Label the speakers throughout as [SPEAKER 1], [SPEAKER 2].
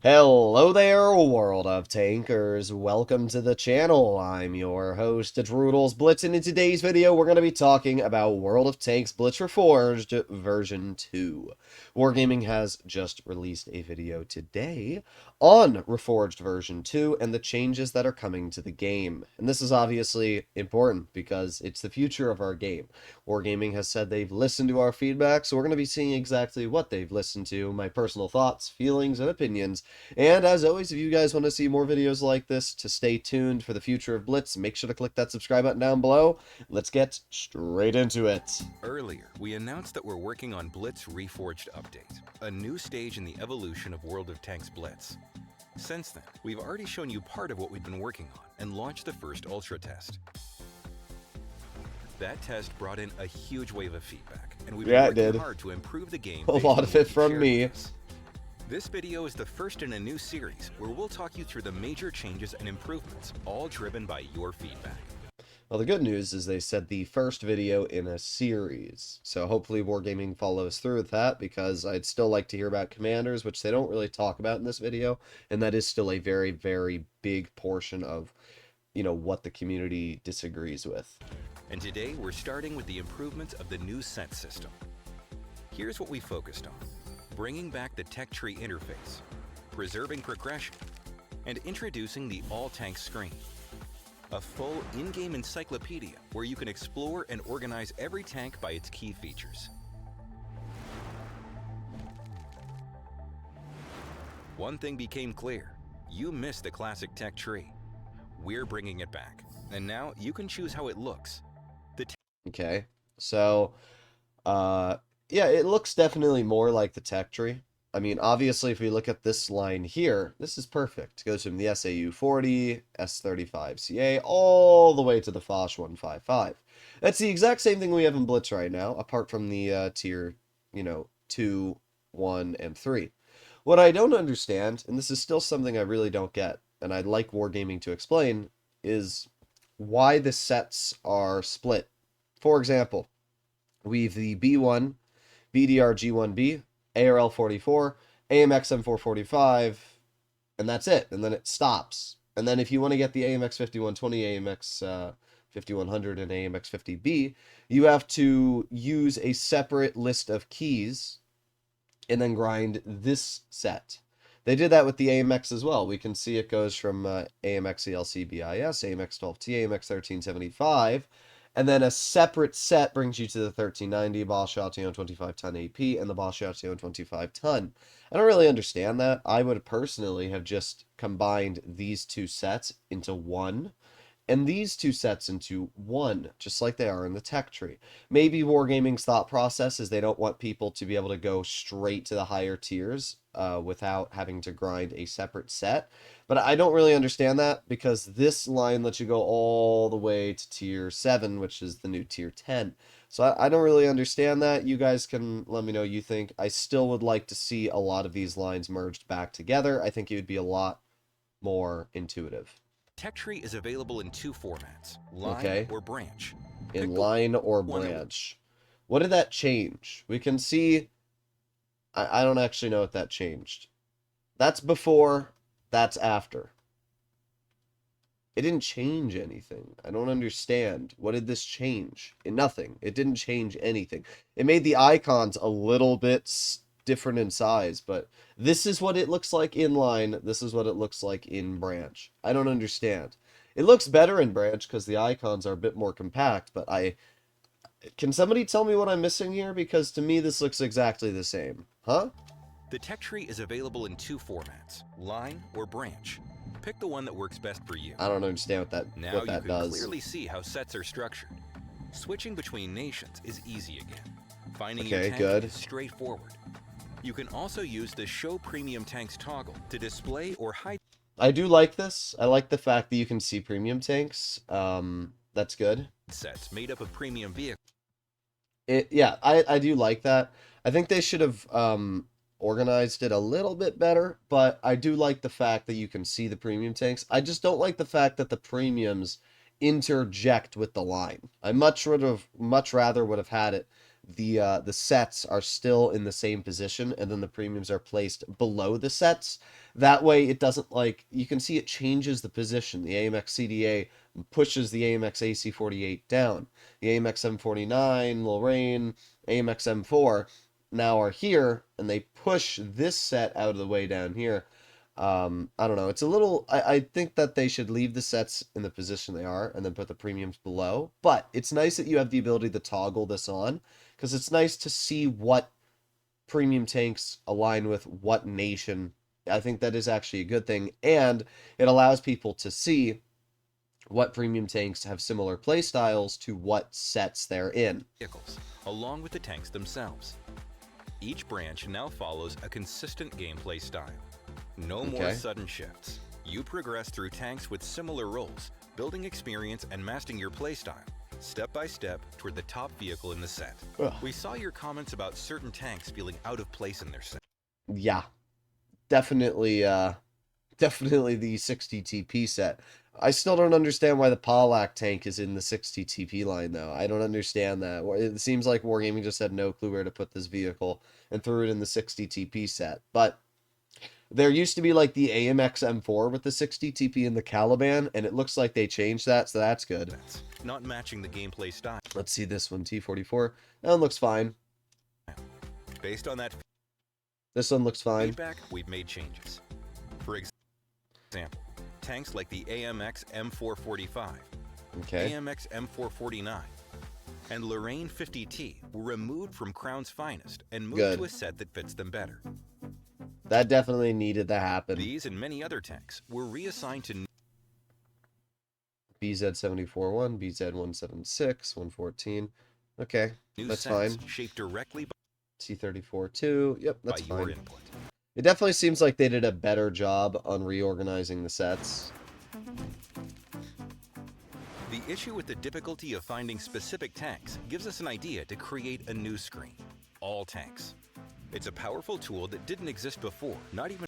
[SPEAKER 1] Hello there, world of tankers. Welcome to the channel. I'm your host, Droodles Blitz, and in today's video, we're going to be talking about World of Tanks Blitz Reforged version 2. Wargaming has just released a video today on Reforged version 2 and the changes that are coming to the game. And this is obviously important because it's the future of our game. Wargaming has said they've listened to our feedback, so we're going to be seeing exactly what they've listened to, my personal thoughts, feelings, and opinions. And as always, if you guys want to see more videos like this, to stay tuned for the future of Blitz, make sure to click that subscribe button down below. Let's get straight into it.
[SPEAKER 2] Earlier, we announced that we're working on Blitz Reforged Update, a new stage in the evolution of World of Tanks Blitz. Since then, we've already shown you part of what we've been working on and launched the first Ultra test. That test brought in a huge wave of feedback, and we've been working hard to improve the game.
[SPEAKER 1] A lot of it from me.
[SPEAKER 2] This video is the first in a new series where we'll talk you through the major changes and improvements, all driven by your feedback.
[SPEAKER 1] Well, the good news is they said the first video in a series, so hopefully Wargaming follows through with that, because I'd still like to hear about commanders, which they don't really talk about in this video, and that is still a very, very big portion of, what the community disagrees with.
[SPEAKER 2] And today we're starting with the improvements of the new set system. Here's what we focused on: bringing back the tech tree interface, preserving progression, and introducing the all-tank screen. A full in-game encyclopedia where you can explore and organize every tank by its key features. One thing became clear: you missed the classic tech tree. We're bringing it back, and now you can choose how it looks.
[SPEAKER 1] Okay, so, yeah, it looks definitely more like the tech tree. I mean, obviously, if we look at this line here, this is perfect. It goes from the SAU 40, S35CA, all the way to the Foch 155. That's the exact same thing we have in Blitz right now, apart from the tier, 2, 1, and 3. What I don't understand, and this is still something I really don't get, and I'd like Wargaming to explain, is why the sets are split. For example, we've the B1, BDR G1B, ARL 44, AMX M445, and that's it. And then it stops. And then if you want to get the AMX 5120, AMX 5100, and AMX 50B, you have to use a separate list of keys and then grind this set. They did that with the AMX as well. We can see it goes from AMX ELC BIS, AMX 12T, AMX 1375, and then a separate set brings you to the 1390 Bosch Chatillon 25-ton AP and the Bosch Chatillon 25-ton. I don't really understand that. I would personally have just combined these two sets into one, and these two sets into one, just like they are in the tech tree. Maybe Wargaming's thought process is they don't want people to be able to go straight to the higher tiers without having to grind a separate set. But I don't really understand that, because this line lets you go all the way to tier 7, which is the new tier 10. So I don't really understand that. You guys can let me know what you think. I still would like to see a lot of these lines merged back together. I think it would be a lot more intuitive.
[SPEAKER 2] Tech tree is available in two formats: line or branch.
[SPEAKER 1] In line or branch. What did that change? We can see, I don't actually know what that changed. That's before, that's after. It didn't change anything. I don't understand. What did this change? Nothing. It didn't change anything. It made the icons a little bit different in size, but this is what it looks like in line. This is what it looks like in branch. I don't understand. It looks better in branch because the icons are a bit more compact, but can somebody tell me what I'm missing here? Because to me, this looks exactly the same. Huh?
[SPEAKER 2] The tech tree is available in two formats: line or branch. Pick the one that works best for you.
[SPEAKER 1] I don't understand what that does.
[SPEAKER 2] Now you can clearly see how sets are structured. Switching between nations is easy again. Finding your tank is straightforward. You can also use the Show Premium Tanks toggle to display or hide.
[SPEAKER 1] I do like this. I like the fact that you can see premium tanks. That's good.
[SPEAKER 2] Sets made up of premium vehicles.
[SPEAKER 1] Yeah, I do like that. I think they should have organized it a little bit better, but I do like the fact that you can see the premium tanks. I just don't like the fact that the premiums interject with the line. I much rather would have had it the sets are still in the same position, and then the premiums are placed below the sets. That way it doesn't, like, you can see it changes the position. The AMX CDA pushes the AMX AC48 down. The AMX M49, Lorraine, AMX M4 now are here, and they push this set out of the way down here. I don't know. It's a little. I think that they should leave the sets in the position they are and then put the premiums below. But it's nice that you have the ability to toggle this on, because it's nice to see what premium tanks align with what nation. I think that is actually a good thing, and it allows people to see what premium tanks have similar play styles to what sets they're in.
[SPEAKER 2] Vehicles, along with the tanks themselves. Each branch now follows a consistent gameplay style. No more sudden shifts. You progress through tanks with similar roles, building experience and mastering your playstyle, step by step toward the top vehicle in the set.
[SPEAKER 1] Ugh.
[SPEAKER 2] We saw your comments about certain tanks feeling out of place in their set.
[SPEAKER 1] Yeah, definitely, definitely the 60 TP set. I still don't understand why the Polak tank is in the 60 TP line, though. I don't understand that. It seems like Wargaming just had no clue where to put this vehicle and threw it in the 60 TP set. But there used to be like the AMX M4 with the 60 TP in the Caliban, and it looks like they changed that, so that's good.
[SPEAKER 2] Not matching the gameplay style.
[SPEAKER 1] Let's see this one, T44. That one looks fine.
[SPEAKER 2] Based on that
[SPEAKER 1] This one looks fine.
[SPEAKER 2] feedback, we've made changes. For example, tanks like the AMX M445,
[SPEAKER 1] Okay.
[SPEAKER 2] AMX M449, and Lorraine 50T were removed from Crown's finest and moved
[SPEAKER 1] Good.
[SPEAKER 2] to a set that fits them better.
[SPEAKER 1] That definitely needed to happen.
[SPEAKER 2] These and many other tanks were reassigned to
[SPEAKER 1] BZ74-1, BZ176, 114. Okay,
[SPEAKER 2] new
[SPEAKER 1] that's
[SPEAKER 2] sets
[SPEAKER 1] fine.
[SPEAKER 2] shaped directly
[SPEAKER 1] T34-2. Yep,
[SPEAKER 2] by
[SPEAKER 1] that's
[SPEAKER 2] your
[SPEAKER 1] fine.
[SPEAKER 2] input.
[SPEAKER 1] It definitely seems like they did a better job on reorganizing the sets.
[SPEAKER 2] The issue with the difficulty of finding specific tanks gives us an idea to create a new screen, all tanks. It's a powerful tool that didn't exist before, not even.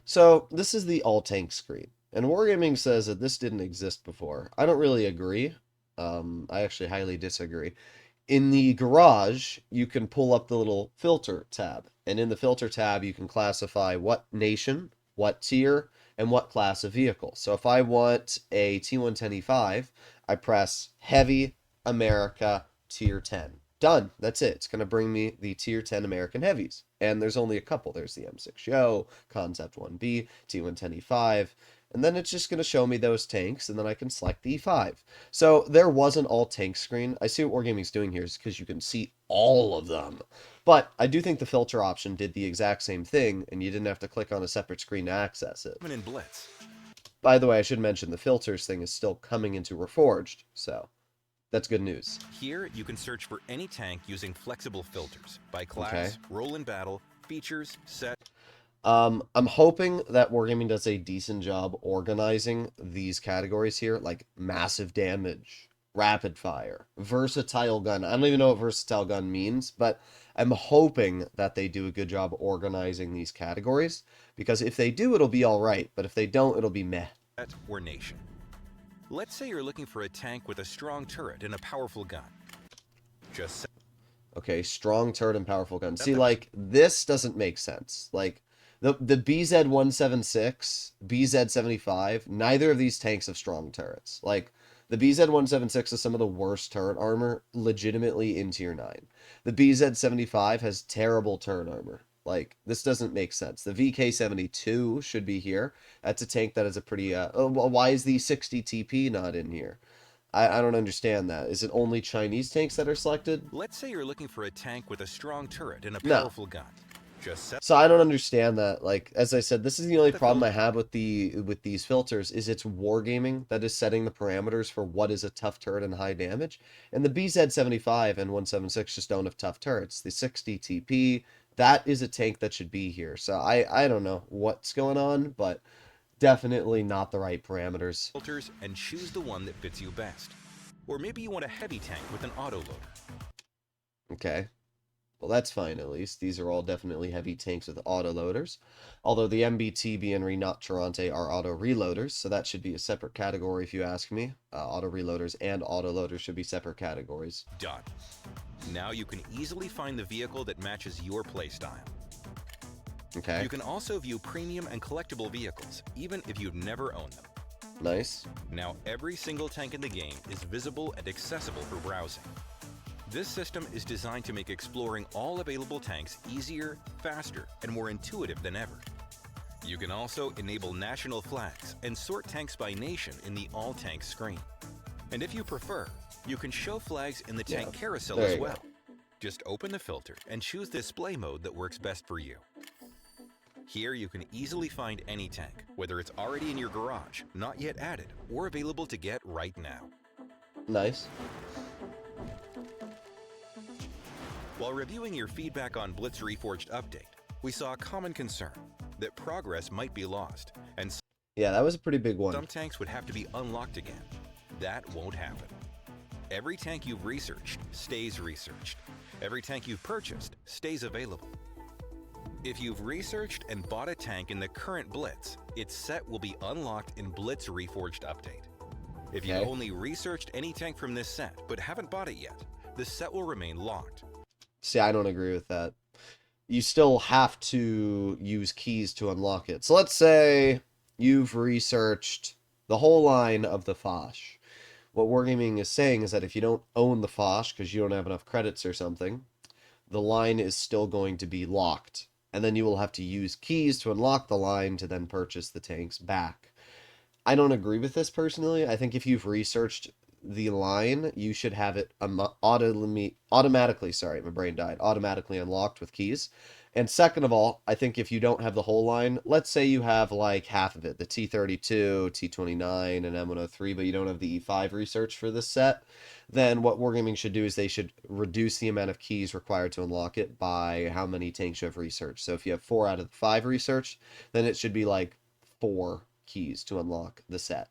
[SPEAKER 1] So, this is the all tank screen. And Wargaming says that this didn't exist before. I don't really agree. I actually highly disagree. In the garage, you can pull up the little filter tab. And in the filter tab, you can classify what nation, what tier, and what class of vehicle. So if I want a T110E5, I press Heavy America Tier 10. Done. That's it. It's going to bring me the Tier 10 American Heavies. And there's only a couple. There's the M6 Yo, Concept 1B, T110E5. And then it's just going to show me those tanks, and then I can select the E5. So there was an all tank screen. I see what Wargaming's doing here is because you can see all of them. But I do think the filter option did the exact same thing, and you didn't have to click on a separate screen to access it.
[SPEAKER 2] in Blitz.
[SPEAKER 1] By the way, I should mention the filters thing is still coming into Reforged, so that's good news.
[SPEAKER 2] Here, you can search for any tank using flexible filters by class, role in battle, features, set.
[SPEAKER 1] I'm hoping that Wargaming does a decent job organizing these categories here, like massive damage, rapid fire, versatile gun. I don't even know what versatile gun means, but I'm hoping that they do a good job organizing these categories, because if they do, it'll be all right, but if they don't, it'll be meh.
[SPEAKER 2] Set or nation. Let's say you're looking for a tank with a strong turret and a powerful gun. Just
[SPEAKER 1] Okay, strong turret and powerful gun. See, like, this doesn't make sense. Like, the BZ176, BZ75, neither of these tanks have strong turrets. Like, the BZ176 is some of the worst turret armor legitimately in Tier 9. The BZ75 has terrible turret armor. Like, this doesn't make sense. The VK72 should be here. That's a tank that is a pretty... why is the 60 TP not in here? I don't understand that. Is it only Chinese tanks that are selected?
[SPEAKER 2] let's say you're looking for a tank with a strong turret and a powerful gun. Just set
[SPEAKER 1] So I don't understand that. Like, as I said, this is the only problem I have with these filters, is it's Wargaming that is setting the parameters for what is a tough turret and high damage. And the BZ75 and 176 just don't have tough turrets. The 60 TP, that is a tank that should be here. So I don't know what's going on, but definitely not the right parameters.
[SPEAKER 2] filters and choose the one that fits you best. Or maybe you want a heavy tank with an autoloader.
[SPEAKER 1] Okay. Well, that's fine, at least. These are all definitely heavy tanks with autoloaders. Although the MBT and Renat Tarante are auto reloaders, so that should be a separate category if you ask me. Auto reloaders and autoloaders should be separate categories.
[SPEAKER 2] Done. Now you can easily find the vehicle that matches your playstyle.
[SPEAKER 1] Okay.
[SPEAKER 2] You can also view premium and collectible vehicles, even if you've never owned them.
[SPEAKER 1] Nice.
[SPEAKER 2] Now every single tank in the game is visible and accessible for browsing. This system is designed to make exploring all available tanks easier, faster, and more intuitive than ever. You can also enable national flags and sort tanks by nation in the All Tanks screen. And if you prefer, you can show flags in the tank carousel
[SPEAKER 1] there
[SPEAKER 2] as
[SPEAKER 1] you
[SPEAKER 2] well.
[SPEAKER 1] go.
[SPEAKER 2] Just open the filter and choose the display mode that works best for you. Here you can easily find any tank, whether it's already in your garage, not yet added, or available to get right now.
[SPEAKER 1] Nice.
[SPEAKER 2] While reviewing your feedback on Blitz Reforged update, we saw a common concern that progress might be lost, and
[SPEAKER 1] Yeah, that was a pretty big one.
[SPEAKER 2] some tanks would have to be unlocked again. That won't happen. Every tank you've researched stays researched. Every tank you've purchased stays available. If you've researched and bought a tank in the current Blitz, its set will be unlocked in Blitz Reforged update. If you've
[SPEAKER 1] Okay.
[SPEAKER 2] only researched any tank from this set but haven't bought it yet, the set will remain locked.
[SPEAKER 1] See, I don't agree with that. You still have to use keys to unlock it. So let's say you've researched the whole line of the Foch. What Wargaming is saying is that if you don't own the Foch because you don't have enough credits or something, the line is still going to be locked. And then you will have to use keys to unlock the line to then purchase the tanks back. I don't agree with this personally. I think if you've researched the line, you should have it automatically, sorry, my brain died, automatically unlocked with keys. And second of all, I think if you don't have the whole line, let's say you have like half of it, the T32, T29, and M103, but you don't have the E5 research for this set, then what Wargaming should do is they should reduce the amount of keys required to unlock it by how many tanks you have researched. So if you have 4 out of the 5 researched, then it should be like 4 keys to unlock the set.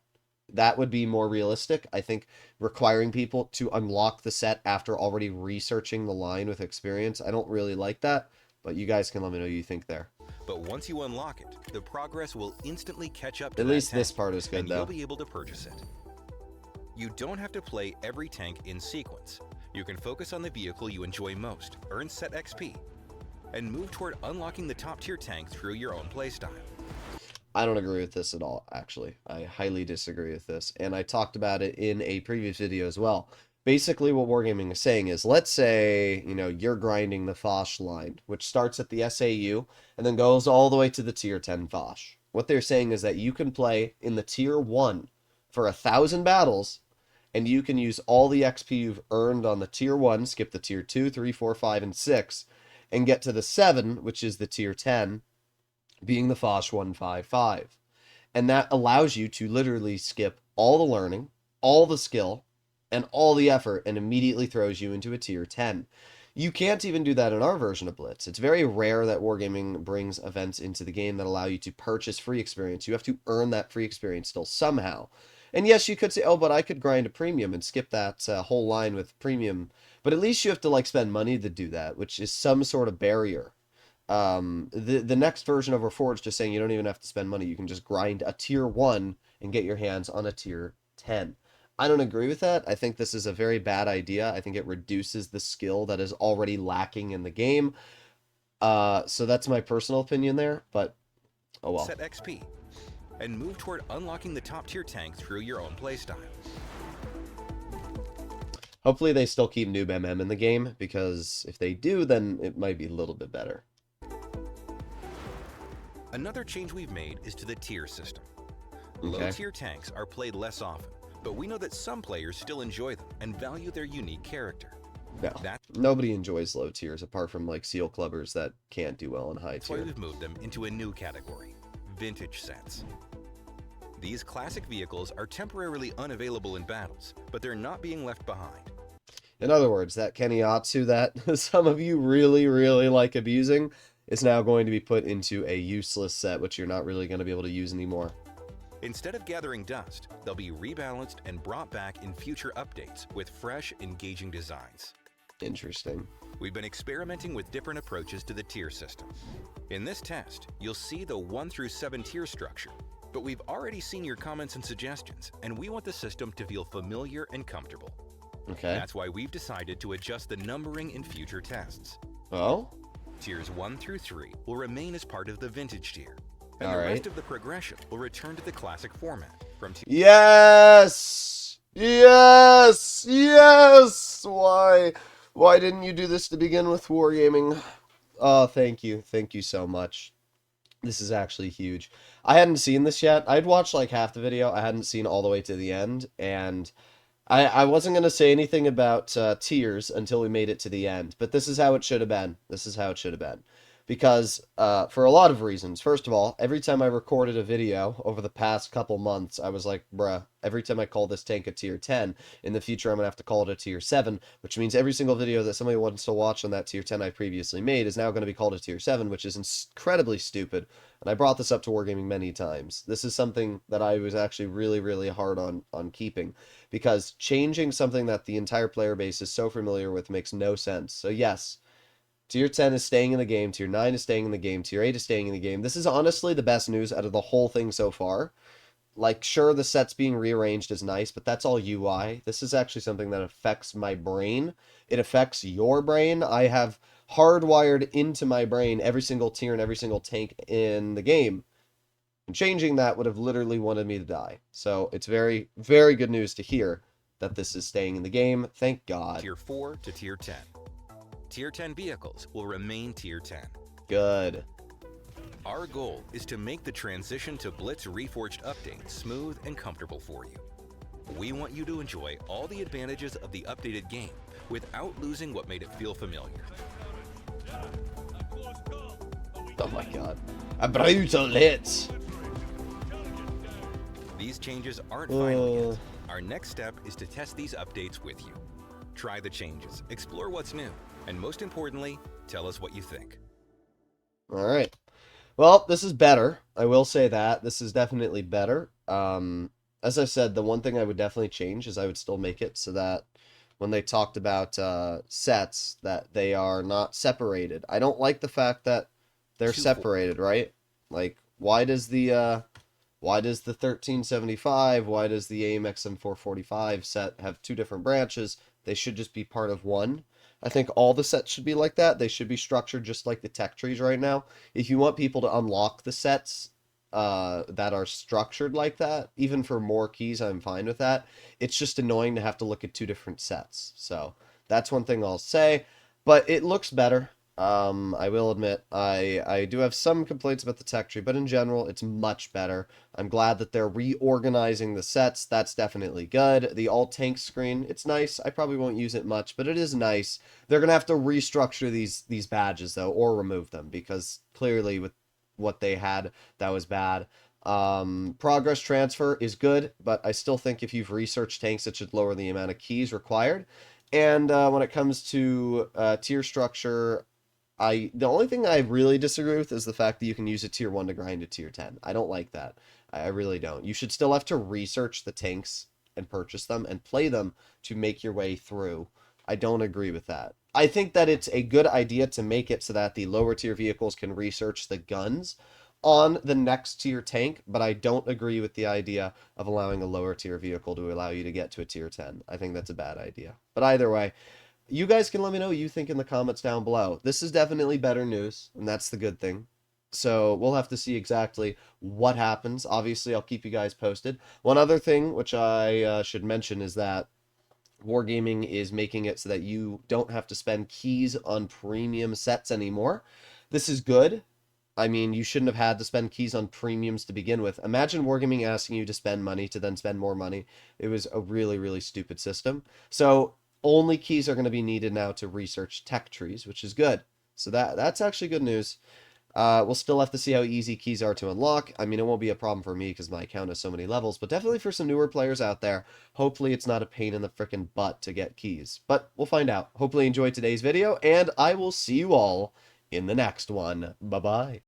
[SPEAKER 1] That would be more realistic. I think requiring people to unlock the set after already researching the line with experience, I don't really like that, but you guys can let me know what you think there.
[SPEAKER 2] But once you unlock it, the progress will instantly catch up to
[SPEAKER 1] At
[SPEAKER 2] that
[SPEAKER 1] least
[SPEAKER 2] tank,
[SPEAKER 1] this part is good,
[SPEAKER 2] and
[SPEAKER 1] though.
[SPEAKER 2] you'll be able to purchase it. You don't have to play every tank in sequence. You can focus on the vehicle you enjoy most, earn set XP, and move toward unlocking the top tier tank through your own playstyle.
[SPEAKER 1] I don't agree with this at all, actually. I highly disagree with this, and I talked about it in a previous video as well. Basically, what Wargaming is saying is, let's say, you're grinding the Foch line, which starts at the SAU and then goes all the way to the Tier 10 Foch. What they're saying is that you can play in the Tier 1 for 1,000 battles, and you can use all the XP you've earned on the Tier 1, skip the Tier 2, 3, 4, 5, and 6, and get to the 7, which is the Tier 10, being the Foch 155. And that allows you to literally skip all the learning, all the skill, and all the effort, and immediately throws you into a Tier 10. You can't even do that in our version of Blitz. It's very rare that Wargaming brings events into the game that allow you to purchase free experience. You have to earn that free experience still somehow. And yes, you could say, oh, but I could grind a premium and skip that whole line with premium. But at least you have to spend money to do that, which is some sort of barrier. The next version of Reforged is saying you don't even have to spend money. You can just grind a Tier 1 and get your hands on a Tier 10. I don't agree with that. I think this is a very bad idea. I think it reduces the skill that is already lacking in the game. So that's my personal opinion there, but oh well.
[SPEAKER 2] Set XP, and move toward unlocking the top tier tank through your own playstyle.
[SPEAKER 1] Hopefully they still keep Noob MM in the game, because if they do, then it might be a little bit better.
[SPEAKER 2] Another change we've made is to the tier system.
[SPEAKER 1] Okay.
[SPEAKER 2] Low-tier tanks are played less often, but we know that some players still enjoy them and value their unique character.
[SPEAKER 1] No, nobody enjoys low tiers apart from seal clubbers that can't do well in high
[SPEAKER 2] That's why
[SPEAKER 1] tier.
[SPEAKER 2] we've moved them into a new category, vintage sets. These classic vehicles are temporarily unavailable in battles, but they're not being left behind.
[SPEAKER 1] In other words, that Keniatsu that some of you really, really like abusing is now going to be put into a useless set, which you're not really going to be able to use anymore.
[SPEAKER 2] Instead of gathering dust, they'll be rebalanced and brought back in future updates with fresh, engaging designs.
[SPEAKER 1] Interesting.
[SPEAKER 2] We've been experimenting with different approaches to the tier system. In this test, you'll see the 1 through 7 tier structure, but we've already seen your comments and suggestions, and we want the system to feel familiar and comfortable.
[SPEAKER 1] Okay.
[SPEAKER 2] That's why we've decided to adjust the numbering in future tests.
[SPEAKER 1] Oh?
[SPEAKER 2] Tiers 1 through 3 will remain as part of the Vintage tier, and
[SPEAKER 1] All
[SPEAKER 2] the
[SPEAKER 1] right.
[SPEAKER 2] rest of the progression will return to the Classic format from
[SPEAKER 1] Yes! Yes! Yes! Why didn't you do this to begin with, Wargaming? Oh, thank you. Thank you so much. This is actually huge. I hadn't seen this yet. I'd watched like half the video. I hadn't seen all the way to the end, and I wasn't going to say anything about tiers until we made it to the end, but this is how it should have been. This is how it should have been. Because, for a lot of reasons. First of all, every time I recorded a video over the past couple months, I was like, bruh, every time I call this tank a tier 10, in the future I'm going to have to call it a tier 7, which means every single video that somebody wants to watch on that tier 10 I previously made is now going to be called a tier 7, which is incredibly stupid. And I brought this up to Wargaming many times. This is something that I was actually really, really hard on keeping, because changing something that the entire player base is so familiar with makes no sense. So yes, Tier 10 is staying in the game, Tier 9 is staying in the game, Tier 8 is staying in the game. This is honestly the best news out of the whole thing so far. Like, sure, the sets being rearranged is nice, but that's all UI. This is actually something that affects my brain. It affects your brain. I have hardwired into my brain every single tier and every single tank in the game. And changing that would have literally wanted me to die. So it's very, very good news to hear that this is staying in the game. Thank God.
[SPEAKER 2] Tier 4 to Tier 10. Tier 10 vehicles will remain Tier 10.
[SPEAKER 1] Good.
[SPEAKER 2] Our goal is to make the transition to Blitz Reforged updates smooth and comfortable for you. We want you to enjoy all the advantages of the updated game without losing what made it feel familiar.
[SPEAKER 1] Oh my God. A brutal hit.
[SPEAKER 2] These changes aren't final yet. Our next step is to test these updates with you. Try the changes, explore what's new, and most importantly, tell us what you think.
[SPEAKER 1] All right. Well, this is better. I will say that. This is definitely better. As I said, the one thing I would definitely change is I would still make it so that when they talked about sets, that they are not separated. I don't like the fact that they're separated, right? Like, why does the 1375, why does the AMX M445 set have two different branches? They should just be part of one. I think all the sets should be like that. They should be structured just like the tech trees right now. If you want people to unlock the sets that are structured like that, even for more keys, I'm fine with that. It's just annoying to have to look at two different sets. So that's one thing I'll say. But it looks better. I will admit, I do have some complaints about the tech tree, but in general, it's much better. I'm glad that they're reorganizing the sets. That's definitely good. The all tank screen, it's nice. I probably won't use it much, but it is nice. They're gonna have to restructure these badges though, or remove them, because clearly with what they had, that was bad. Progress transfer is good, but I still think if you've researched tanks, it should lower the amount of keys required. And when it comes to tier structure, the only thing I really disagree with is the fact that you can use a tier 1 to grind a tier 10. I don't like that. I really don't. You should still have to research the tanks and purchase them and play them to make your way through. I don't agree with that. I think that it's a good idea to make it so that the lower tier vehicles can research the guns on the next tier tank, but I don't agree with the idea of allowing a lower tier vehicle to allow you to get to a tier 10. I think that's a bad idea. But either way, you guys can let me know what you think in the comments down below. This is definitely better news, and that's the good thing. So we'll have to see exactly what happens. Obviously, I'll keep you guys posted. One other thing which I should mention is that Wargaming is making it so that you don't have to spend keys on premium sets anymore. This is good. I mean, you shouldn't have had to spend keys on premiums to begin with. Imagine Wargaming asking you to spend money to then spend more money. It was a really, really stupid system. So only keys are going to be needed now to research tech trees, which is good. So that's actually good news. We'll still have to see how easy keys are to unlock. I mean, it won't be a problem for me because my account has so many levels, but definitely for some newer players out there, hopefully it's not a pain in the frickin' butt to get keys. But we'll find out. Hopefully you enjoyed today's video, and I will see you all in the next one. Bye-bye.